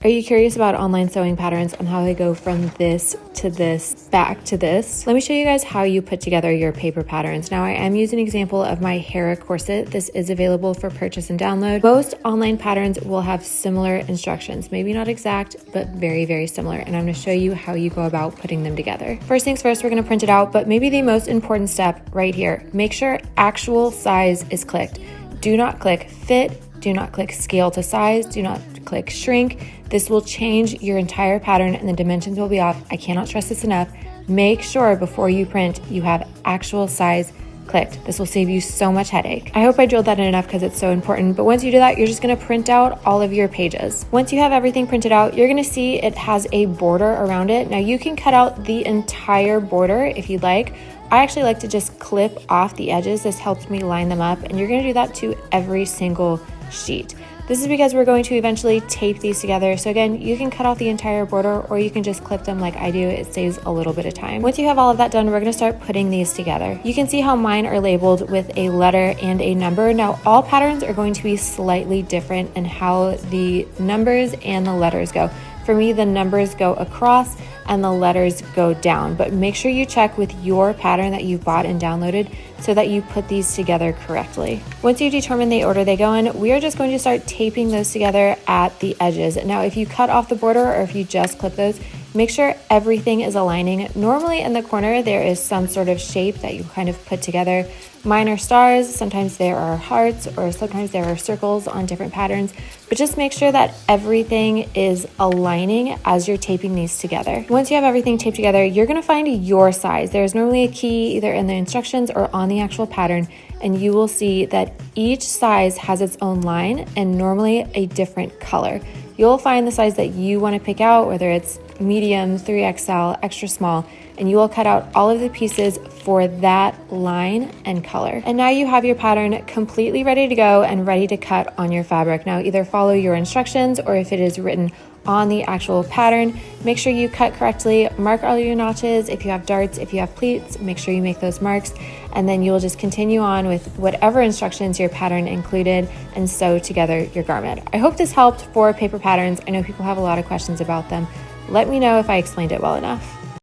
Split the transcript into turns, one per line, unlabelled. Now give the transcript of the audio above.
Are you curious about online sewing patterns and how they go from this to this back to this? Let me show you guys how you put together your paper patterns. Now I am using an example of my Hera corset. This is available for purchase and download. Most online patterns will have similar instructions, maybe not exact, but very, very similar. And I'm gonna show you how you go about putting them together. First things first, we're gonna print it out, but maybe the most important step right here, make sure actual size is clicked. Do not click fit, do not click scale to size, do not click shrink. This will change your entire pattern and the dimensions will be off. I cannot stress this enough. Make sure before you print, you have actual size clicked. This will save you so much headache. I hope I drilled that in enough because it's so important. But once you do that, you're just gonna print out all of your pages. Once you have everything printed out, you're gonna see it has a border around it. Now you can cut out the entire border if you'd like. I actually like to just clip off the edges. This helps me line them up, and you're gonna do that to every single sheet. This is because we're going to eventually tape these together. So again, you can cut off the entire border or you can just clip them like I do. It saves a little bit of time. Once you have all of that done, we're gonna start putting these together. You can see how mine are labeled with a letter and a number. Now, all patterns are going to be slightly different in how the numbers and the letters go. For me, the numbers go across and the letters go down, but make sure you check with your pattern that you've bought and downloaded so that you put these together correctly. Once you determine the order they go in, we are just going to start taping those together at the edges. Now, if you cut off the border or if you just clip those, make sure everything is aligning. Normally in the corner, there is some sort of shape that you kind of put together. Mine are stars, sometimes there are hearts, or sometimes there are circles on different patterns, but just make sure that everything is aligning as you're taping these together. Once you have everything taped together, you're gonna find your size. There's normally a key either in the instructions or on the actual pattern, and you will see that each size has its own line and normally a different color. You'll find the size that you want to pick out, whether it's medium, 3XL, extra small, and you will cut out all of the pieces for that line and color. And now you have your pattern completely ready to go and ready to cut on your fabric. Now either follow your instructions or if it is written on the actual pattern, make sure you cut correctly, mark all your notches. If you have darts, if you have pleats, make sure you make those marks, and then you'll just continue on with whatever instructions your pattern included and sew together your garment. I hope this helped for paper patterns. I know people have a lot of questions about them. Let me know if I explained it well enough.